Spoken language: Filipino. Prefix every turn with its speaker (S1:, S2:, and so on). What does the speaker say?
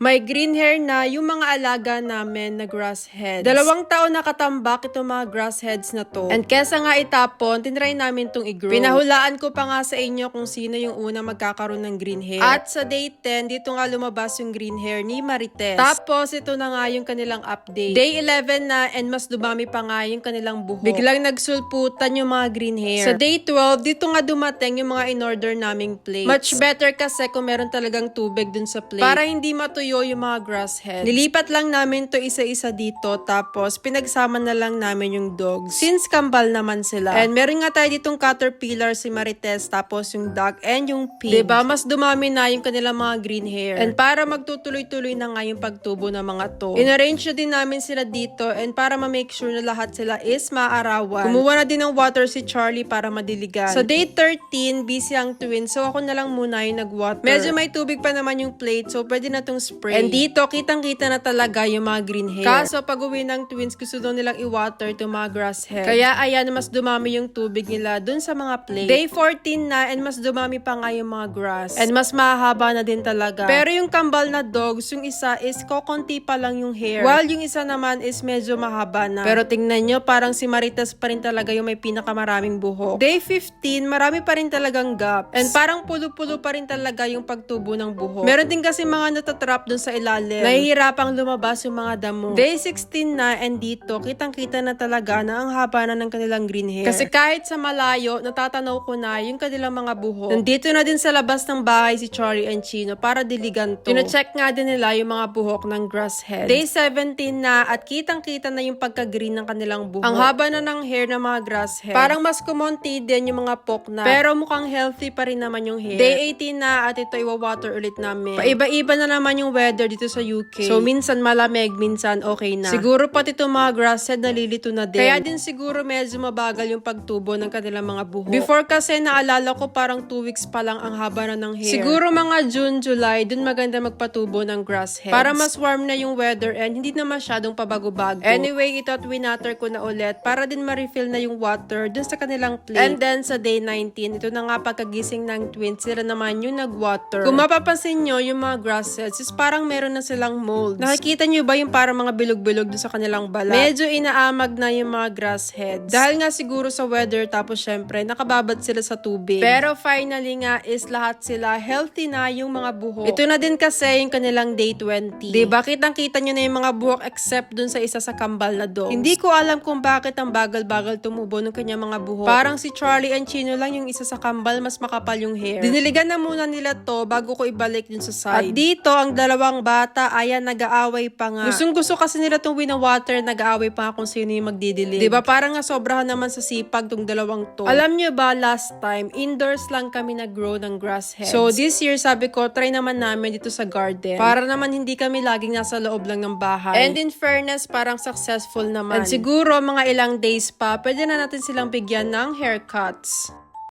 S1: May green hair na yung mga alaga namin na grass heads. 2 taon nakatambak itong mga grass heads na to. And kesa nga itapon, tinry namin tong i-grow. Pinahulaan ko pa nga sa inyo kung sino yung unang magkakaroon ng green hair. At sa day 10, dito nga lumabas yung green hair ni Marites. Tapos ito na nga yung kanilang update. Day 11 na and mas dumami pa nga yung kanilang buhok. Biglang nagsulputan yung mga green hair. Sa day 12, dito nga dumating yung mga in-order naming plates. Much better kasi kung meron talagang tubig dun sa plate. Para hindi matuyo yung mga grass heads. Nilipat lang namin to isa-isa dito, tapos pinagsama na lang namin yung dogs. Since kambal naman sila. And meron nga tayo ditong caterpillar si Marites, tapos yung duck and yung pig. Diba? Mas dumami na yung kanilang mga green hair. And para magtutuloy-tuloy na nga yung pagtubo ng mga to, in-arrange na din namin sila dito, and para ma-make sure na lahat sila is maarawan. Kumuha na din ng water si Charlie para madiligan. So day 13, busy ang twins, so ako na lang muna yung nag-water. Medyo may tubig pa naman yung plate, so pwede na tong spray. And dito, kitang-kita na talaga yung mga green hair. Kaso, pag uwi ng twins, gusto daw nilang i-water itong mga grass heads. Kaya, ayan, mas dumami yung tubig nila dun sa mga plate. Day 14 na, and mas dumami pa nga yung mga grass. And mas mahaba na din talaga. Pero yung kambal na dogs, yung isa is kokonti pa lang yung hair. While yung isa naman is medyo mahaba na. Pero tingnan nyo, parang si Marites pa rin talaga yung may pinakamaraming buhok. Day 15, marami pa rin talagang gaps. And parang pulo-pulo pa rin talaga yung pagtubo ng buhok. Meron din kasi mga natatrap dun sa ilalim. Nahihirapang lumabas yung mga damo. Day 16 na, and dito, kitang-kita na talaga na ang haba na ng kanilang green hair. Kasi kahit sa malayo, natatanaw ko na yung kanilang mga buhok. Nandito na din sa labas ng bahay si Charlie and Chino para diligan to. Pina-check nga din nila yung mga buhok ng grass heads. Day 17 na, at kitang-kita na yung pagka-green ng kanilang buhok. Ang haba na ng hair ng mga grass heads. Parang mas kumonti din yung mga pokna. Pero mukhang healthy pa rin naman yung hair. Day 18 na, at ito iwa-water ulit namin. Paiba-iba na naman yung weather dito sa UK. So, minsan malamig, minsan okay na. Siguro pati itong mga grass head nalilito na din. Kaya din siguro medyo mabagal yung pagtubo ng kanilang mga buhok. Before kasi naalala ko parang 2 weeks pa lang ang haba na ng hair. Siguro mga June, July, dun maganda magpatubo ng grass heads. Para mas warm na yung weather and hindi na masyadong pabago-bago. Anyway, ito at winater ko na ulit para din ma-refill na yung water dun sa kanilang plate. And then sa day 19, ito na nga pagkagising ng twins, sila naman yung nag-water. Kung mapapansin nyo, yung mga grass heads is parang meron na silang molds. Nakikita nyo ba yung parang mga bilog-bilog doon sa kanilang balat? Medyo inaamag na yung mga grass heads. Dahil nga siguro sa weather, tapos syempre, nakababad sila sa tubig. Pero finally nga is lahat sila healthy na yung mga buhok. Ito na din kasi yung kanilang day 20. Diba? Kitang-kita nyo na yung mga buhok except dun sa isa sa kambal na dog. Hindi ko alam kung bakit ang bagal-bagal tumubo ng kanyang mga buhok. Parang si Charlie and Chino lang yung isa sa kambal, mas makapal yung hair. Diniligan na muna nila to bago ko ibalik dun sa side. At dito, ang dalawang bata, ayan, nag-aaway pa nga. Gustong-gusto kasi nila itong wina-water, nag-aaway pa nga kung sino yung magdidilig. Diba? Parang nga sobrahan naman sa sipag tong dalawang to. Alam nyo ba, last time, indoors lang kami nag-grow ng grass heads. So, this year, sabi ko, try naman namin dito sa garden. Para naman hindi kami laging nasa loob lang ng bahay. And in fairness, parang successful naman. And siguro, mga ilang days pa, pwede na natin silang bigyan ng haircuts.